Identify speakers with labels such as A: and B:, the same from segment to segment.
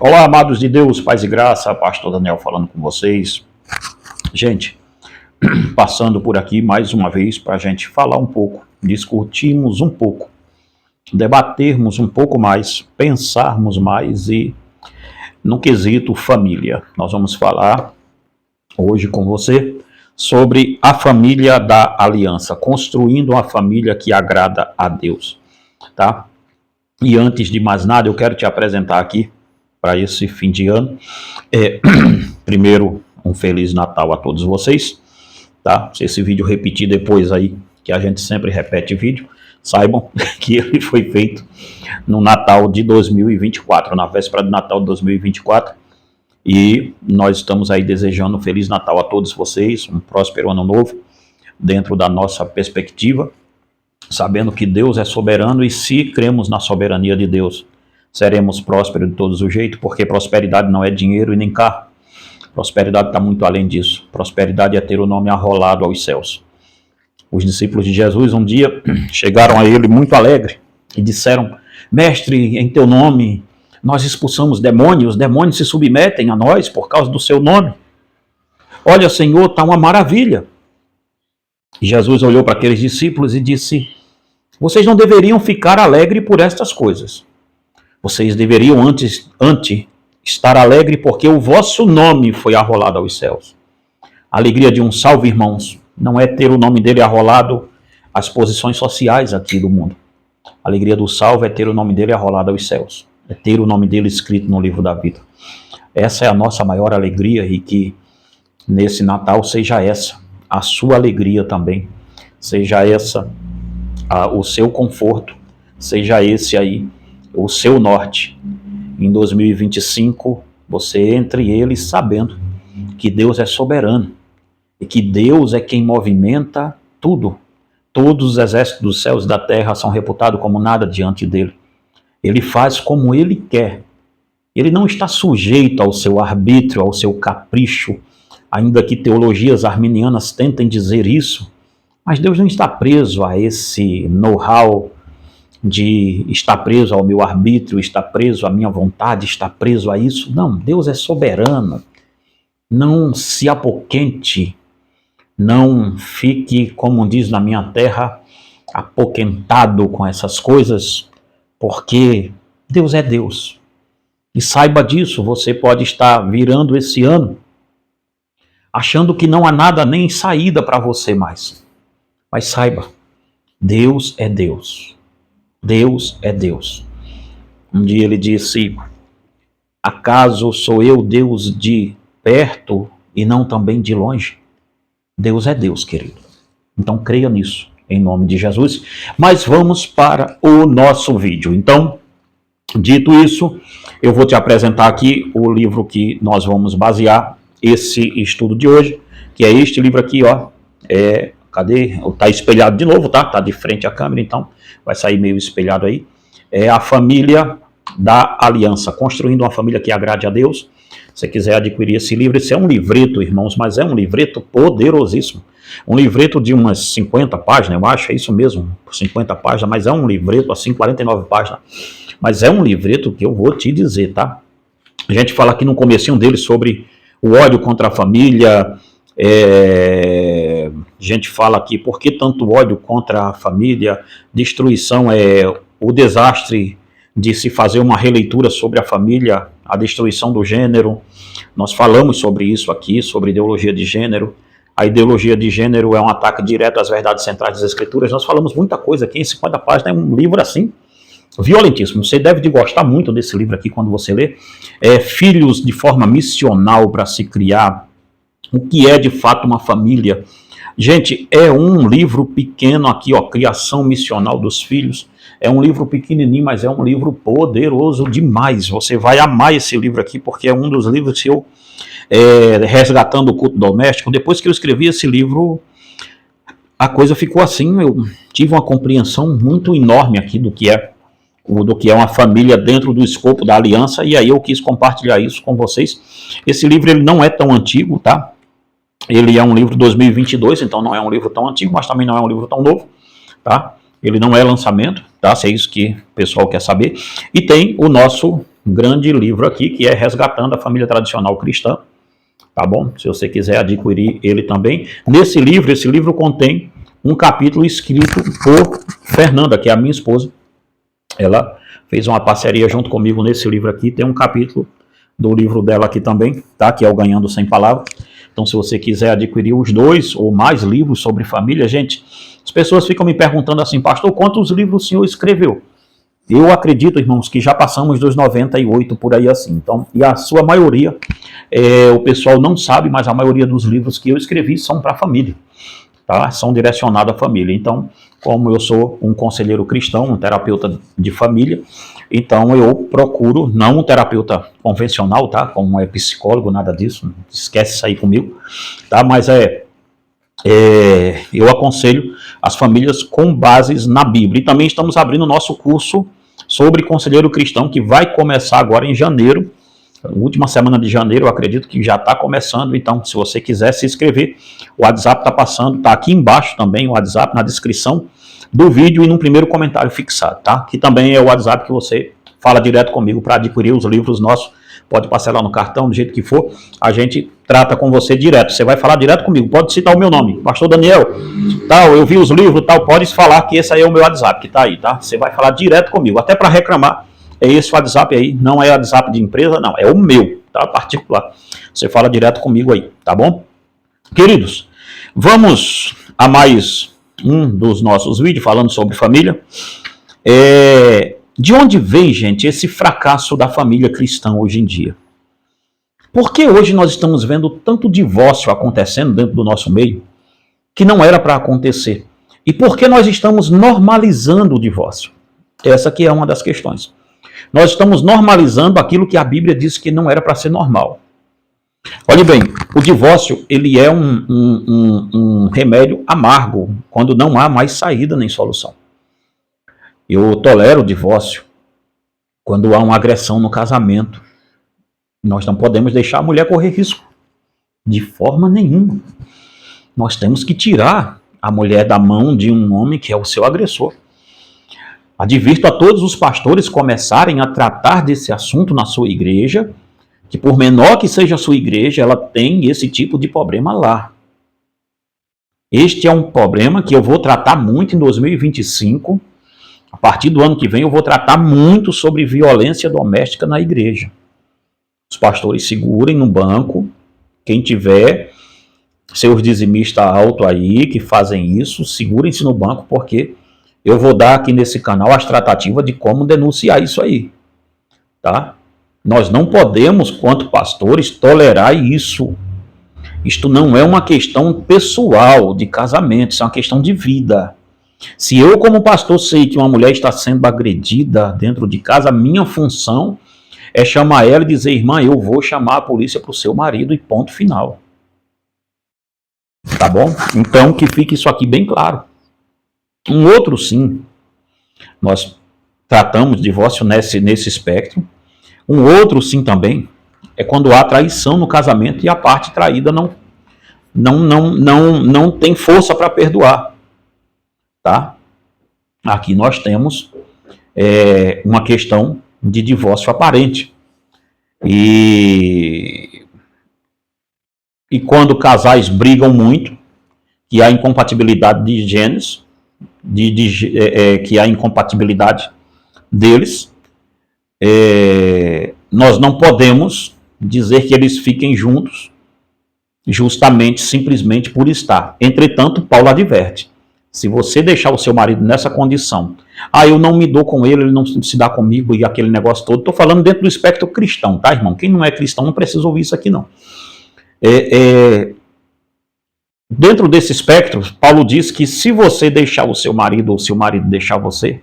A: Olá, amados de Deus, paz e graça, pastor Daniel falando com vocês. Gente, passando por aqui mais uma vez para a gente falar um pouco, discutirmos um pouco, debatermos um pouco mais, pensarmos mais e no quesito família. Nós vamos falar hoje com você sobre a família da aliança, construindo uma família que agrada a Deus, tá? E antes de mais nada, eu quero te apresentar aqui para esse fim de ano. Primeiro, um Feliz Natal a todos vocês, tá? Se esse vídeo repetir depois aí, que a gente sempre repete vídeo, saibam que ele foi feito no Natal de 2024, na véspera do Natal de 2024, e nós estamos aí desejando um Feliz Natal a todos vocês, um próspero ano novo, dentro da nossa perspectiva, sabendo que Deus é soberano e se cremos na soberania de Deus, seremos prósperos de todos os jeitos, porque prosperidade não é dinheiro e nem carro. Prosperidade está muito além disso. Prosperidade é ter o nome arrolado aos céus. Os discípulos de Jesus um dia chegaram a ele muito alegre e disseram: Mestre, em teu nome nós expulsamos demônios, os demônios se submetem a nós por causa do seu nome. Olha, Senhor, está uma maravilha. E Jesus olhou para aqueles discípulos e disse: vocês não deveriam ficar alegres por estas coisas. Vocês deveriam antes estar alegre porque o vosso nome foi arrolado aos céus. A alegria de um salvo, irmãos, não é ter o nome dele arrolado às posições sociais aqui do mundo. A alegria do salvo é ter o nome dele arrolado aos céus. É ter o nome dele escrito no livro da vida. Essa é a nossa maior alegria e que nesse Natal seja essa a sua alegria também. Seja essa o seu conforto. Seja esse aí o seu norte. Em 2025, você entre ele sabendo que Deus é soberano e que Deus é quem movimenta tudo. Todos os exércitos dos céus e da terra são reputados como nada diante dele. Ele faz como ele quer. Ele não está sujeito ao seu arbítrio, ao seu capricho, ainda que teologias arminianas tentem dizer isso, mas Deus não está preso a esse know-how de estar preso ao meu arbítrio, estar preso à minha vontade, estar preso a isso. Não, Deus é soberano. Não se apoquente, não fique, como diz na minha terra, apoquentado com essas coisas, porque Deus é Deus. E saiba disso, você pode estar virando esse ano achando que não há nada nem saída para você mais. Mas saiba, Deus é Deus. Deus é Deus. Um dia ele disse: acaso sou eu Deus de perto e não também de longe? Deus é Deus, querido. Então creia nisso, em nome de Jesus. Mas vamos para o nosso vídeo. Então, dito isso, eu vou te apresentar aqui o livro que nós vamos basear esse estudo de hoje, que é este livro aqui, ó. Cadê? Está espelhado de novo, tá? Está de frente à câmera, então vai sair meio espelhado aí. É a família da aliança, construindo uma família que agrade a Deus. Se você quiser adquirir esse livro, esse é um livreto, irmãos, mas é um livreto poderosíssimo. Um livreto de umas 50 páginas, eu acho, é isso mesmo, 50 páginas, mas é um livreto, assim, 49 páginas. Mas é um livreto que eu vou te dizer, tá? A gente fala aqui no comecinho dele sobre o ódio contra a família. A gente fala aqui, por que tanto ódio contra a família? Destruição é o desastre de se fazer uma releitura sobre a família, a destruição do gênero. Nós falamos sobre isso aqui, sobre ideologia de gênero. A ideologia de gênero é um ataque direto às verdades centrais das escrituras. Nós falamos muita coisa aqui em 50 páginas, é um livro assim, violentíssimo. Você deve de gostar muito desse livro aqui quando você lê. Filhos de forma missional para se criar. O que é de fato uma família? Gente, é um livro pequeno aqui, ó, Criação Missional dos Filhos. É um livro pequenininho, mas é um livro poderoso demais. Você vai amar esse livro aqui, porque é um dos livros que eu, resgatando o culto doméstico, depois que eu escrevi esse livro, a coisa ficou assim, eu tive uma compreensão muito enorme aqui do que é uma família dentro do escopo da aliança, e aí eu quis compartilhar isso com vocês. Esse livro ele não é tão antigo, tá? Ele é um livro de 2022, então não é um livro tão antigo, mas também não é um livro tão novo, tá? Ele não é lançamento, tá? Se é isso que o pessoal quer saber. E tem o nosso grande livro aqui, que é Resgatando a Família Tradicional Cristã, tá bom? Se você quiser adquirir ele também. Esse livro contém um capítulo escrito por Fernanda, que é a minha esposa. Ela fez uma parceria junto comigo nesse livro aqui. Tem um capítulo do livro dela aqui também, tá? Que é o Ganhando Sem Palavras. Então, se você quiser adquirir os 2 ou mais livros sobre família, gente, as pessoas ficam me perguntando assim, pastor, quantos livros o senhor escreveu? Eu acredito, irmãos, que já passamos dos 98 por aí assim. Então, e a sua maioria, o pessoal não sabe, mas a maioria dos livros que eu escrevi são para a família, tá? São direcionados à família. Então, como eu sou um conselheiro cristão, um terapeuta de família, então eu procuro, não um terapeuta convencional, tá? Como é psicólogo, nada disso, esquece isso aí comigo, tá? Mas eu aconselho as famílias com bases na Bíblia. E também estamos abrindo o nosso curso sobre conselheiro cristão, que vai começar agora em janeiro, última semana de janeiro, eu acredito que já está começando. Então, se você quiser se inscrever, o WhatsApp está passando, está aqui embaixo também o WhatsApp, na descrição do vídeo e no primeiro comentário fixado, tá? Que também é o WhatsApp que você fala direto comigo para adquirir os livros nossos. Pode passar lá no cartão, do jeito que for, a gente trata com você direto. Você vai falar direto comigo, pode citar o meu nome, pastor Daniel, tal, eu vi os livros, tal, pode falar que esse aí é o meu WhatsApp, que tá aí, tá? Você vai falar direto comigo, até para reclamar, é esse WhatsApp aí, não é WhatsApp de empresa, não, é o meu, tá? Particular. Você fala direto comigo aí, tá bom? Queridos, vamos a mais um dos nossos vídeos falando sobre família. De onde vem, gente, esse fracasso da família cristã hoje em dia? Por que hoje nós estamos vendo tanto divórcio acontecendo dentro do nosso meio que não era para acontecer? E por que nós estamos normalizando o divórcio? Essa aqui é uma das questões. Nós estamos normalizando aquilo que a Bíblia diz que não era para ser normal. Olhe bem, o divórcio ele é um remédio amargo quando não há mais saída nem solução. Eu tolero o divórcio quando há uma agressão no casamento. Nós não podemos deixar a mulher correr risco. De forma nenhuma. Nós temos que tirar a mulher da mão de um homem que é o seu agressor. Advirto a todos os pastores começarem a tratar desse assunto na sua igreja, que por menor que seja a sua igreja, ela tem esse tipo de problema lá. Este é um problema que eu vou tratar muito em 2025. A partir do ano que vem eu vou tratar muito sobre violência doméstica na igreja. Os pastores segurem no banco, quem tiver seus dizimistas altos aí, que fazem isso, segurem-se no banco, porque eu vou dar aqui nesse canal as tratativas de como denunciar isso aí, tá? Nós não podemos, quanto pastores, tolerar isso. Isto não é uma questão pessoal de casamento, isso é uma questão de vida. Se eu, como pastor, sei que uma mulher está sendo agredida dentro de casa, a minha função é chamar ela e dizer, irmã, eu vou chamar a polícia para o seu marido e ponto final. Tá bom? Então, que fique isso aqui bem claro. Um outro sim, nós tratamos divórcio nesse espectro. Um outro sim também é quando há traição no casamento e a parte traída não tem força para perdoar. Tá? Aqui nós temos uma questão de divórcio aparente. E quando casais brigam muito, que há incompatibilidade de genes, que há incompatibilidade deles, nós não podemos dizer que eles fiquem juntos justamente, simplesmente por estar. Entretanto, Paulo adverte, se você deixar o seu marido nessa condição, eu não me dou com ele não se dá comigo e aquele negócio todo, estou falando dentro do espectro cristão, tá, irmão? Quem não é cristão não precisa ouvir isso aqui, não. Dentro desse espectro, Paulo diz que se você deixar o seu marido ou se o marido deixar você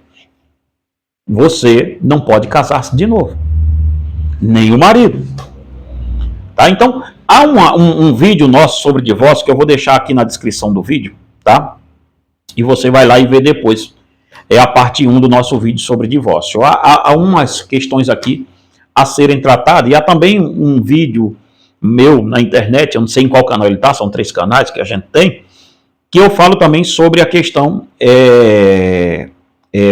A: não pode casar-se de novo. Nem o marido. Tá? Então, há um vídeo nosso sobre divórcio que eu vou deixar aqui na descrição do vídeo, tá? E você vai lá e vê depois. É a parte 1 do nosso vídeo sobre divórcio. Há umas questões aqui a serem tratadas. E há também um vídeo meu na internet, eu não sei em qual canal ele está, são 3 canais que a gente tem, que eu falo também sobre a questão,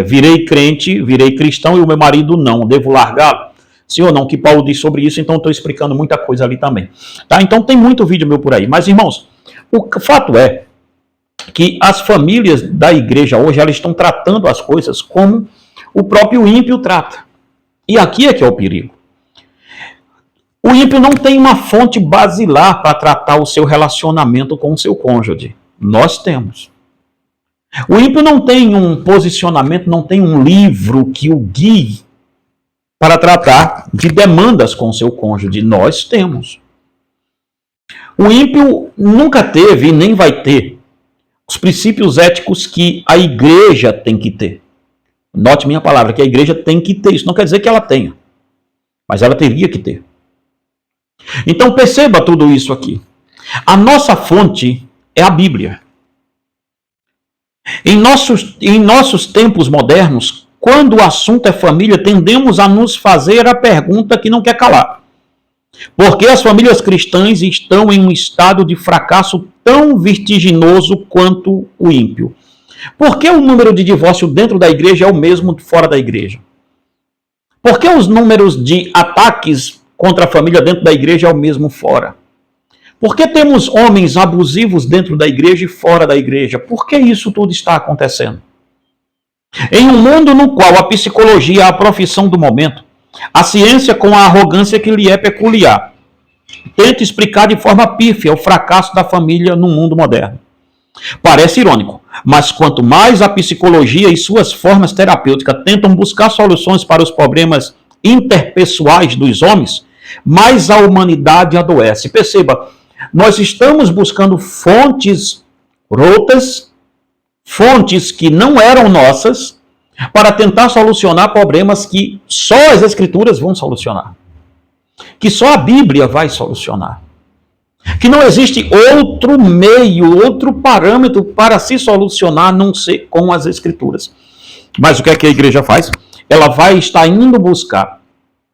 A: virei crente, virei cristão e o meu marido não, devo largá-lo? Sim ou não? Que Paulo diz sobre isso, então estou explicando muita coisa ali também. Tá? Então tem muito vídeo meu por aí. Mas, irmãos, o fato é que as famílias da igreja hoje, elas estão tratando as coisas como o próprio ímpio trata. E aqui é que é o perigo. O ímpio não tem uma fonte basilar para tratar o seu relacionamento com o seu cônjuge. Nós temos. O ímpio não tem um posicionamento, não tem um livro que o guie para tratar de demandas com o seu cônjuge. Nós temos. O ímpio nunca teve e nem vai ter os princípios éticos que a igreja tem que ter. Note minha palavra, que a igreja tem que ter. Isso não quer dizer que ela tenha, mas ela teria que ter. Então perceba tudo isso aqui. A nossa fonte é a Bíblia. Em nossos tempos modernos, quando o assunto é família, tendemos a nos fazer a pergunta que não quer calar. Por que as famílias cristãs estão em um estado de fracasso tão vertiginoso quanto o ímpio? Por que o número de divórcio dentro da igreja é o mesmo fora da igreja? Por que os números de ataques contra a família dentro da igreja é o mesmo fora? Por que temos homens abusivos dentro da igreja e fora da igreja? Por que isso tudo está acontecendo? Em um mundo no qual a psicologia é a profissão do momento, a ciência, com a arrogância que lhe é peculiar, tenta explicar de forma pífia o fracasso da família no mundo moderno. Parece irônico, mas quanto mais a psicologia e suas formas terapêuticas tentam buscar soluções para os problemas interpessoais dos homens, mais a humanidade adoece. Perceba, nós estamos buscando fontes rotas, fontes que não eram nossas, para tentar solucionar problemas que só as Escrituras vão solucionar, que só a Bíblia vai solucionar, que não existe outro meio, outro parâmetro para se solucionar a não ser com as Escrituras. Mas o que é que a igreja faz? Ela vai estar indo buscar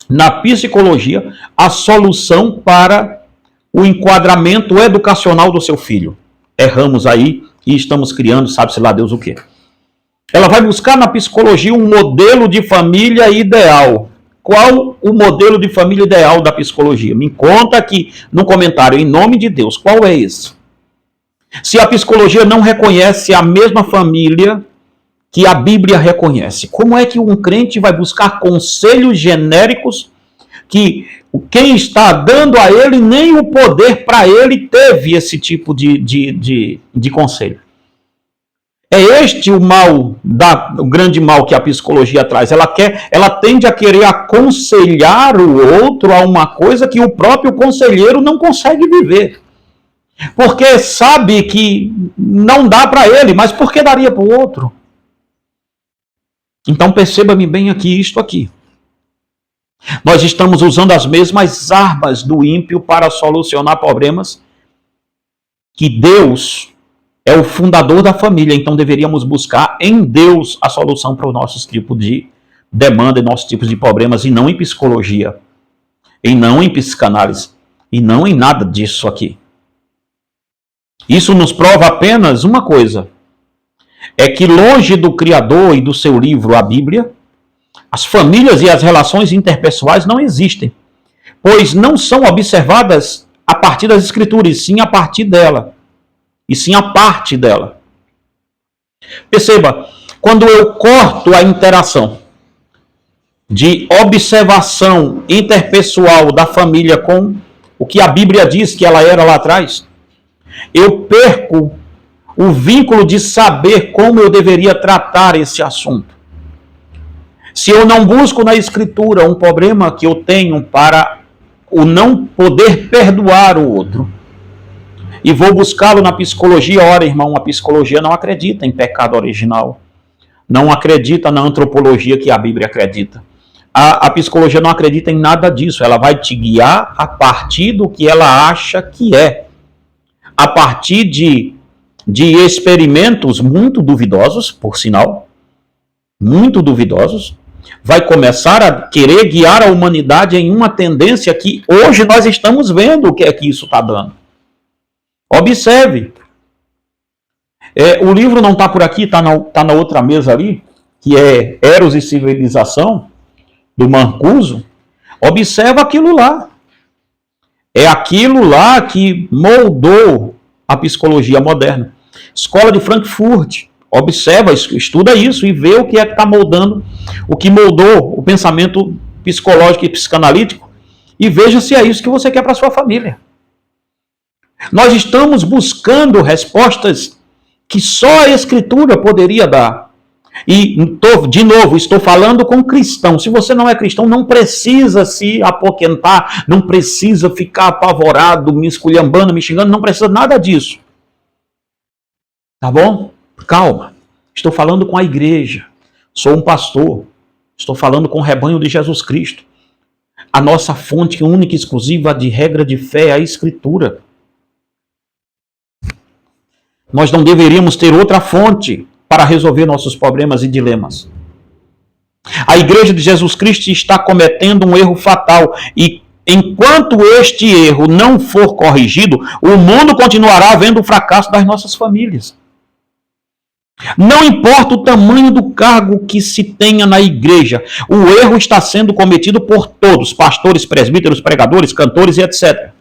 A: na psicologia a solução para o enquadramento educacional do seu filho. Erramos aí e estamos criando, sabe-se lá Deus o quê. Ela vai buscar na psicologia um modelo de família ideal. Qual o modelo de família ideal da psicologia? Me conta aqui no comentário, em nome de Deus, qual é esse? Se a psicologia não reconhece a mesma família que a Bíblia reconhece, como é que um crente vai buscar conselhos genéricos que quem está dando a ele nem o poder para ele teve esse tipo de conselho? É este o mal, o grande mal que a psicologia traz. Ela tende a querer aconselhar o outro a uma coisa que o próprio conselheiro não consegue viver. Porque sabe que não dá para ele, mas por que daria para o outro? Então perceba-me bem aqui, isto aqui. Nós estamos usando as mesmas armas do ímpio para solucionar problemas que Deus é o fundador da família, então deveríamos buscar em Deus a solução para os nossos tipos de demanda e nossos tipos de problemas, e não em psicologia, e não em psicanálise, e não em nada disso aqui. Isso nos prova apenas uma coisa, é que longe do Criador e do seu livro, a Bíblia, as famílias e as relações interpessoais não existem, pois não são observadas a partir das Escrituras, sim a partir dela. E sim a parte dela. Perceba, quando eu corto a interação de observação interpessoal da família com o que a Bíblia diz que ela era lá atrás, eu perco o vínculo de saber como eu deveria tratar esse assunto. Se eu não busco na Escritura um problema que eu tenho para o não poder perdoar o outro, e vou buscá-lo na psicologia, ora, irmão, a psicologia não acredita em pecado original. Não acredita na antropologia que a Bíblia acredita. A psicologia não acredita em nada disso. Ela vai te guiar a partir do que ela acha que é. A partir de experimentos muito duvidosos, por sinal, muito duvidosos, vai começar a querer guiar a humanidade em uma tendência que hoje nós estamos vendo o que é que isso está dando. Observe. O livro não está por aqui, está na outra mesa ali, que é Eros e Civilização, do Mancuso. Observa aquilo lá. É aquilo lá que moldou a psicologia moderna. Escola de Frankfurt. Observa, estuda isso e vê o que é que está moldando, o que moldou o pensamento psicológico e psicanalítico, e veja se é isso que você quer para sua família. Nós estamos buscando respostas que só a Escritura poderia dar. E, de novo, estou falando com cristão. Se você não é cristão, não precisa se apoquentar, não precisa ficar apavorado, me esculhambando, me xingando, não precisa nada disso. Tá bom? Calma. Estou falando com a igreja. Sou um pastor. Estou falando com o rebanho de Jesus Cristo. A nossa fonte única e exclusiva de regra de fé é a Escritura. Nós não deveríamos ter outra fonte para resolver nossos problemas e dilemas. A Igreja de Jesus Cristo está cometendo um erro fatal e enquanto este erro não for corrigido, o mundo continuará vendo o fracasso das nossas famílias. Não importa o tamanho do cargo que se tenha na igreja, o erro está sendo cometido por todos, pastores, presbíteros, pregadores, cantores e etc.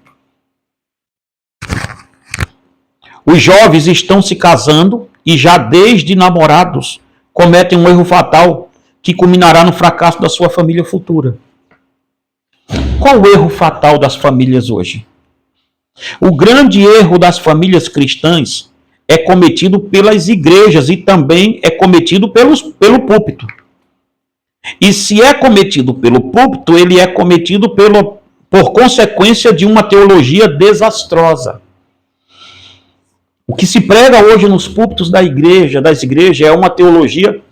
A: Os jovens estão se casando e já desde namorados cometem um erro fatal que culminará no fracasso da sua família futura. Qual o erro fatal das famílias hoje? O grande erro das famílias cristãs é cometido pelas igrejas e também é cometido pelo púlpito. E se é cometido pelo púlpito, ele é cometido por consequência de uma teologia desastrosa. O que se prega hoje nos púlpitos das igrejas, é uma teologia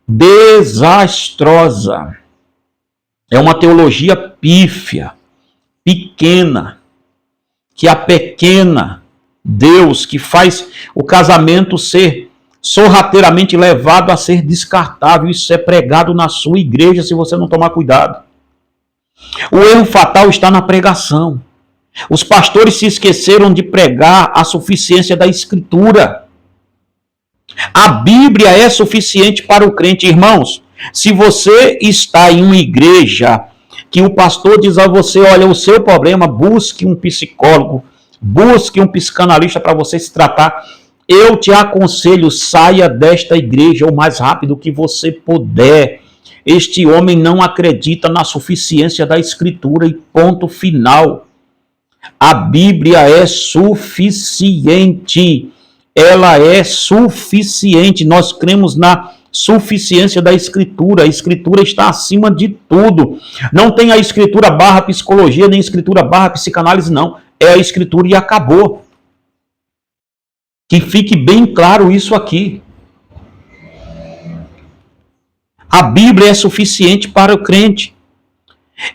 A: desastrosa. É uma teologia pífia, pequena, que apequena Deus, que faz o casamento ser sorrateiramente levado a ser descartável. Isso é pregado na sua igreja se você não tomar cuidado. O erro fatal está na pregação. Os pastores se esqueceram de pregar a suficiência da Escritura. A Bíblia é suficiente para o crente. Irmãos, se você está em uma igreja que o pastor diz a você, olha, o seu problema, busque um psicólogo, busque um psicanalista para você se tratar, eu te aconselho, saia desta igreja o mais rápido que você puder. Este homem não acredita na suficiência da Escritura e ponto final. A Bíblia é suficiente. Ela é suficiente. Nós cremos na suficiência da Escritura. A Escritura está acima de tudo. Não tem a Escritura barra psicologia, nem Escritura barra psicanálise, não. É a Escritura e acabou. Que fique bem claro isso aqui. A Bíblia é suficiente para o crente.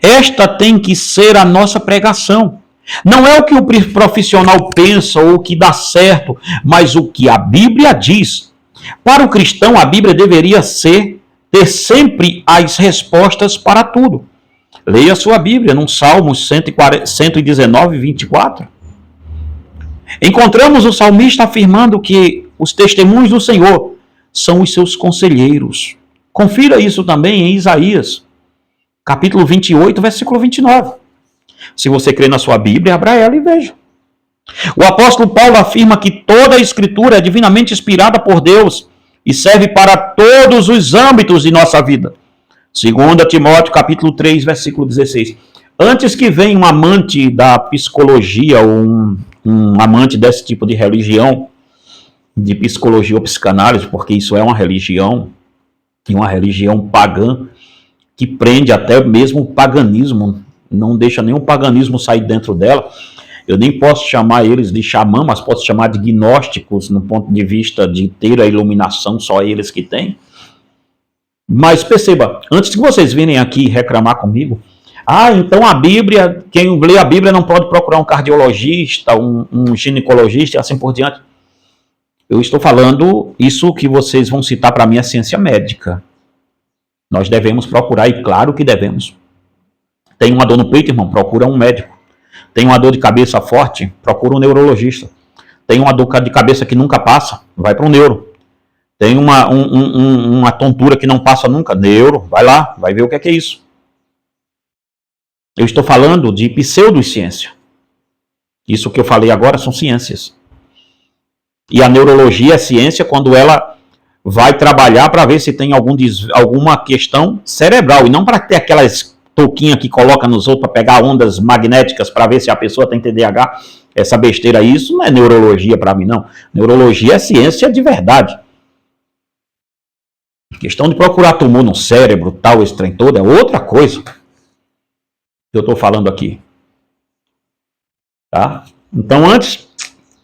A: Esta tem que ser a nossa pregação. Não é o que o profissional pensa ou o que dá certo, mas o que a Bíblia diz. Para o cristão, a Bíblia deveria ter sempre as respostas para tudo. Leia a sua Bíblia, no Salmos 119, 24. Encontramos o salmista afirmando que os testemunhos do Senhor são os seus conselheiros. Confira isso também em Isaías, capítulo 28, versículo 29. Se você crê na sua Bíblia, abra ela e veja. O apóstolo Paulo afirma que toda a Escritura é divinamente inspirada por Deus e serve para todos os âmbitos de nossa vida. 2 Timóteo, capítulo 3, versículo 16. Antes que venha um amante da psicologia ou um amante desse tipo de religião, de psicologia ou psicanálise, porque isso é uma religião, e uma religião pagã, que prende até mesmo o paganismo, não deixa nenhum paganismo sair dentro dela. Eu nem posso chamar eles de xamã, mas posso chamar de gnósticos, no ponto de vista de ter a iluminação, só eles que têm. Mas perceba, antes que vocês virem aqui reclamar comigo, então a Bíblia, quem lê a Bíblia não pode procurar um cardiologista, um ginecologista e assim por diante. Eu estou falando, isso que vocês vão citar para mim é ciência médica. Nós devemos procurar, e claro que devemos. Tem uma dor no peito, irmão, procura um médico. Tem uma dor de cabeça forte, procura um neurologista. Tem uma dor de cabeça que nunca passa, vai para um neuro. Tem uma tontura que não passa nunca, neuro, vai lá, vai ver o que é isso. Eu estou falando de pseudociência. Isso que eu falei agora são ciências. E a neurologia é ciência quando ela vai trabalhar para ver se tem alguma questão cerebral. E não para ter aquelas touquinhas que coloca nos outros para pegar ondas magnéticas para ver se a pessoa tem TDAH. Essa besteira aí, isso não é neurologia para mim, não. Neurologia é ciência de verdade. Questão de procurar tumor no cérebro, tal, esse trem todo, é outra coisa que eu estou falando aqui. Tá? Então, antes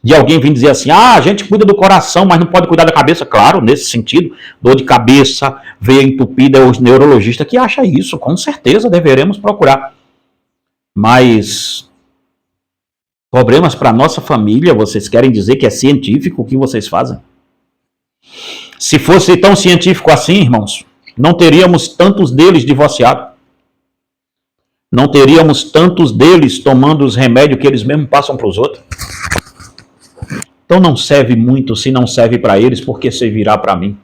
A: de alguém vir dizer assim, a gente cuida do coração, mas não pode cuidar da cabeça, claro, nesse sentido, dor de cabeça, veia entupida, é o neurologista que acha isso, com certeza deveremos procurar. Mas problemas para nossa família, vocês querem dizer que é científico o que vocês fazem? Se fosse tão científico assim, irmãos, não teríamos tantos deles divorciados. Não teríamos tantos deles tomando os remédios que eles mesmos passam para os outros. Então não serve muito se não serve para eles, porque servirá para mim.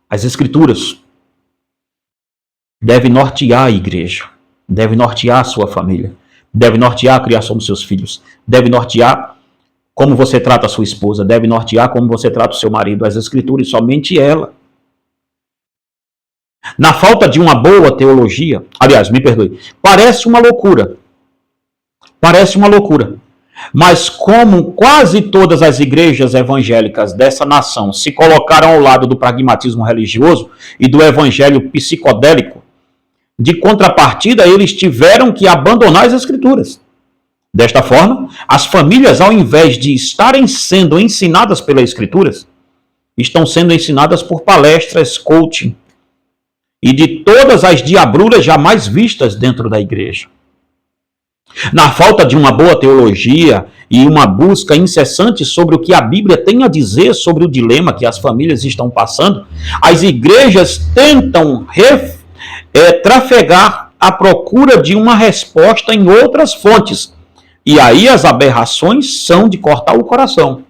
A: As Escrituras devem nortear a igreja, devem nortear a sua família, devem nortear a criação dos seus filhos, devem nortear como você trata a sua esposa, deve nortear como você trata o seu marido. As Escrituras, somente ela. Na falta de uma boa teologia, aliás, me perdoe, parece uma loucura. Parece uma loucura. Mas como quase todas as igrejas evangélicas dessa nação se colocaram ao lado do pragmatismo religioso e do evangelho psicodélico, de contrapartida, eles tiveram que abandonar as Escrituras. Desta forma, as famílias, ao invés de estarem sendo ensinadas pelas Escrituras, estão sendo ensinadas por palestras, coaching e de todas as diabruras jamais vistas dentro da igreja. Na falta de uma boa teologia e uma busca incessante sobre o que a Bíblia tem a dizer sobre o dilema que as famílias estão passando, as igrejas tentam trafegar à procura de uma resposta em outras fontes. E aí as aberrações são de cortar o coração.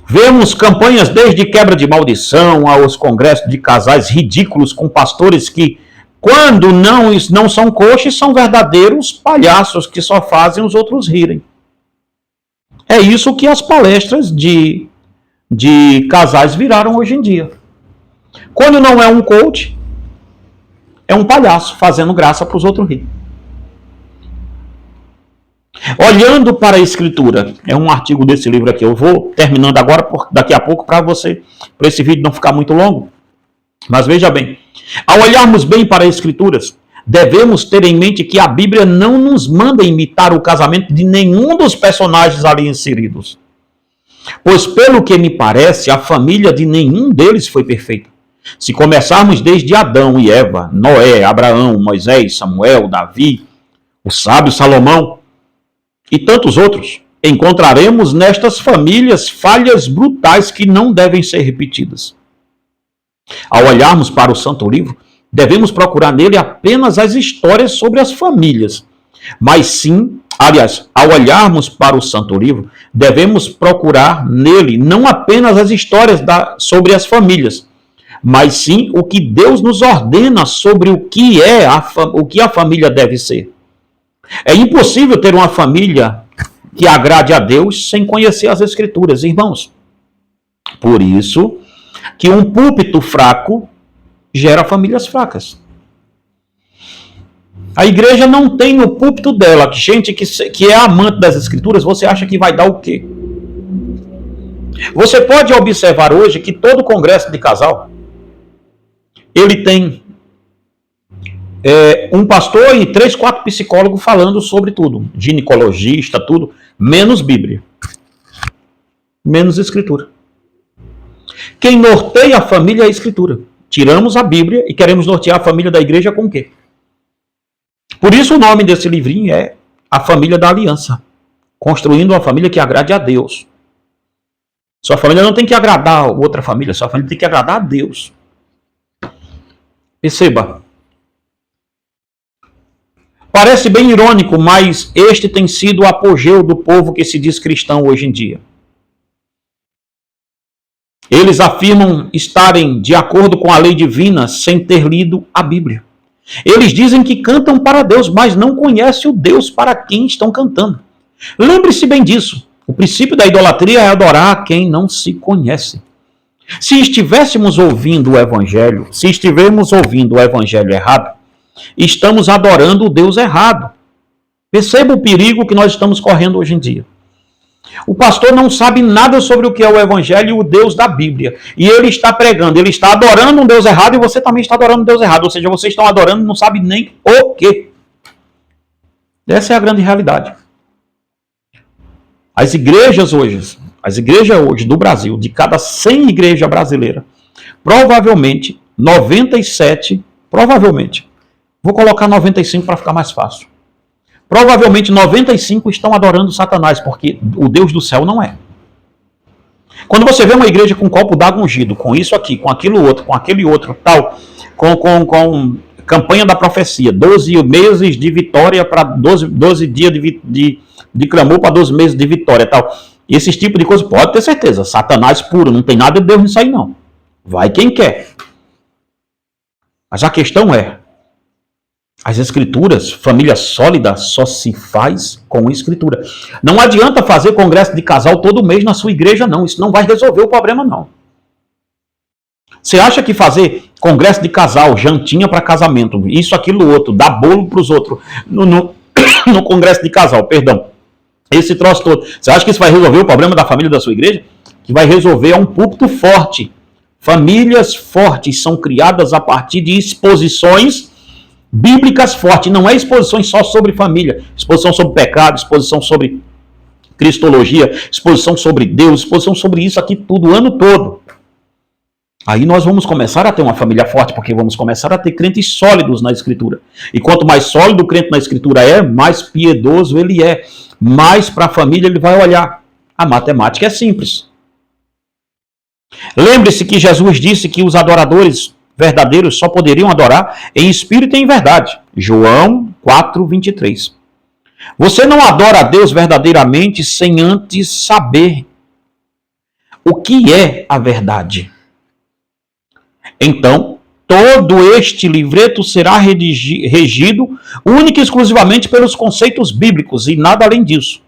A: Vemos campanhas desde quebra de maldição aos congressos de casais ridículos com pastores que, quando não são coaches, são verdadeiros palhaços que só fazem os outros rirem. É isso que as palestras de casais viraram hoje em dia. Quando não é um coach, é um palhaço fazendo graça para os outros rirem. Olhando para a Escritura, é um artigo desse livro aqui, eu vou terminando agora, daqui a pouco, para esse vídeo não ficar muito longo. Mas veja bem, ao olharmos bem para as Escrituras, devemos ter em mente que a Bíblia não nos manda imitar o casamento de nenhum dos personagens ali inseridos. Pois, pelo que me parece, a família de nenhum deles foi perfeita. Se começarmos desde Adão e Eva, Noé, Abraão, Moisés, Samuel, Davi, o sábio Salomão, e tantos outros, encontraremos nestas famílias falhas brutais que não devem ser repetidas. Ao olharmos para o Santo Livro, devemos procurar nele apenas as histórias sobre as famílias. Ao olharmos para o Santo Livro, devemos procurar nele não apenas as histórias sobre as famílias, mas sim o que Deus nos ordena sobre o que a família deve ser. É impossível ter uma família que agrade a Deus sem conhecer as Escrituras, irmãos. Por isso que um púlpito fraco gera famílias fracas. A igreja não tem no púlpito dela gente que é amante das Escrituras, você acha que vai dar o quê? Você pode observar hoje que todo congresso de casal, ele tem um pastor e 3, 4 psicólogos falando sobre tudo. Ginecologista, tudo. Menos Bíblia. Menos Escritura. Quem norteia a família é a Escritura. Tiramos a Bíblia e queremos nortear a família da igreja com o quê? Por isso o nome desse livrinho é A Família da Aliança. Construindo uma família que agrade a Deus. Sua família não tem que agradar a outra família. Sua família tem que agradar a Deus. Perceba. Parece bem irônico, mas este tem sido o apogeu do povo que se diz cristão hoje em dia. Eles afirmam estarem de acordo com a lei divina sem ter lido a Bíblia. Eles dizem que cantam para Deus, mas não conhecem o Deus para quem estão cantando. Lembre-se bem disso. O princípio da idolatria é adorar a quem não se conhece. Se estivéssemos ouvindo o Evangelho, se estivermos ouvindo o Evangelho errado, estamos adorando o Deus errado. Perceba o perigo que nós estamos correndo hoje em dia. O pastor não sabe nada sobre o que é o Evangelho e o Deus da Bíblia. E ele está pregando, ele está adorando um Deus errado e você também está adorando um Deus errado. Ou seja, vocês estão adorando e não sabem nem o quê. Essa é a grande realidade. As igrejas hoje do Brasil, de cada 100 igrejas brasileiras, provavelmente 97, vou colocar 95 para ficar mais fácil. Provavelmente 95 estão adorando Satanás, porque o Deus do céu não é. Quando você vê uma igreja com um copo d'água ungido, com isso aqui, com aquilo outro, com aquele outro, tal, com campanha da profecia, 12 meses de vitória para 12 dias de clamor para 12 meses de vitória, tal. Esses tipos de coisa, pode ter certeza, Satanás puro, não tem nada de Deus nisso aí não. Vai quem quer. Mas a questão é, as escrituras, família sólida, só se faz com escritura. Não adianta fazer congresso de casal todo mês na sua igreja, não. Isso não vai resolver o problema, não. Você acha que fazer congresso de casal, jantinha para casamento, isso, aquilo, outro, dar bolo para os outros, no congresso de casal, perdão, esse troço todo, você acha que isso vai resolver o problema da família da sua igreja? Que vai resolver é um púlpito forte. Famílias fortes são criadas a partir de exposições bíblicas fortes, não é exposições só sobre família, exposição sobre pecado, exposição sobre cristologia, exposição sobre Deus, exposição sobre isso aqui tudo, o ano todo. Aí nós vamos começar a ter uma família forte, porque vamos começar a ter crentes sólidos na Escritura. E quanto mais sólido o crente na Escritura é, mais piedoso ele é, mais para a família ele vai olhar. A matemática é simples. Lembre-se que Jesus disse que os adoradores verdadeiros só poderiam adorar em espírito e em verdade. João 4:23. Você não adora a Deus verdadeiramente sem antes saber o que é a verdade. Então, todo este livreto será regido única e exclusivamente pelos conceitos bíblicos e nada além disso.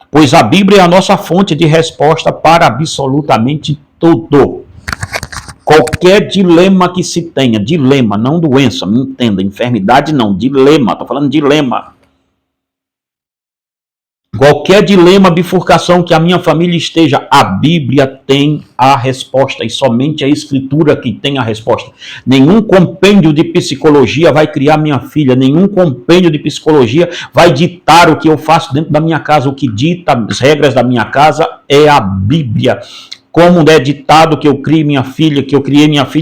A: Pois a Bíblia é a nossa fonte de resposta para absolutamente tudo. Qualquer dilema que se tenha, dilema, não doença, me entenda, enfermidade não, dilema, estou falando de dilema. Qualquer dilema, bifurcação que a minha família esteja, a Bíblia tem a resposta e somente a Escritura que tem a resposta. Nenhum compêndio de psicologia vai criar minha filha, nenhum compêndio de psicologia vai ditar o que eu faço dentro da minha casa. O que dita as regras da minha casa é a Bíblia. Como é ditado que eu criei minha filha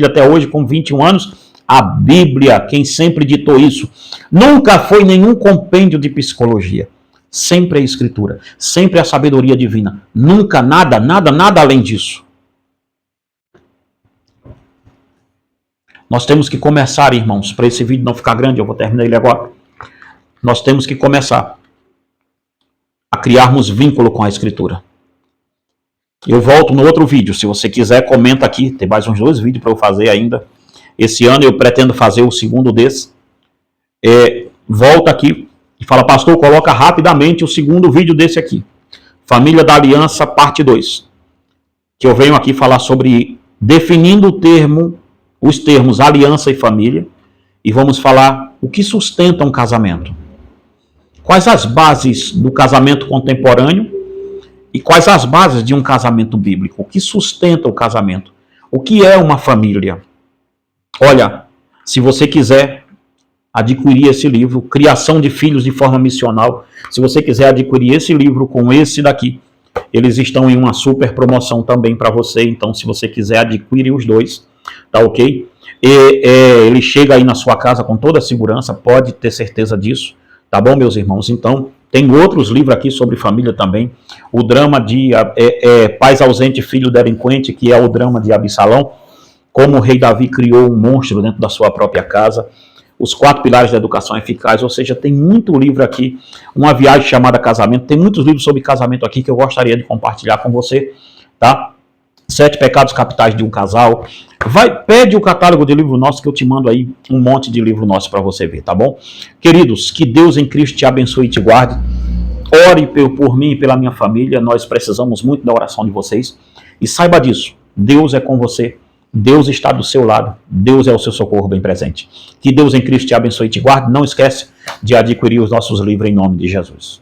A: até hoje com 21 anos, a Bíblia, quem sempre ditou isso. Nunca foi nenhum compêndio de psicologia. Sempre a Escritura, sempre a sabedoria divina. Nunca nada além disso. Nós temos que começar, irmãos, para esse vídeo não ficar grande, eu vou terminar ele agora. Nós temos que começar a criarmos vínculo com a Escritura. Eu volto no outro vídeo, se você quiser, comenta aqui, tem mais uns 2 vídeos para eu fazer ainda. Esse ano eu pretendo fazer o segundo desse. Volta aqui e fala, pastor, coloca rapidamente o segundo vídeo desse aqui. Família da Aliança, parte 2. Que eu venho aqui falar sobre definindo os termos aliança e família. E vamos falar o que sustenta um casamento. Quais as bases do casamento contemporâneo e quais as bases de um casamento bíblico. O que sustenta o casamento. O que é uma família. Olha, se você quiser adquirir esse livro, Criação de Filhos de Forma Missional, se você quiser adquirir esse livro com esse daqui, eles estão em uma super promoção também para você, então se você quiser adquirir os 2, tá ok? Ele chega aí na sua casa com toda a segurança, pode ter certeza disso, tá bom, meus irmãos? Então, tem outros livros aqui sobre família também, o drama de Pais Ausente, Filho Delinquente, que é o drama de Absalão, como o rei Davi criou um monstro dentro da sua própria casa, os 4 pilares da educação eficaz, ou seja, tem muito livro aqui, uma viagem chamada casamento, tem muitos livros sobre casamento aqui que eu gostaria de compartilhar com você, tá? 7 pecados capitais de um casal, Pede o catálogo de livro nosso que eu te mando aí um monte de livro nosso para você ver, tá bom? Queridos, que Deus em Cristo te abençoe e te guarde. Ore por mim e pela minha família, nós precisamos muito da oração de vocês. E saiba disso, Deus é com você, Deus está do seu lado, Deus é o seu socorro bem presente. Que Deus em Cristo te abençoe e te guarde. Não esquece de adquirir os nossos livros em nome de Jesus.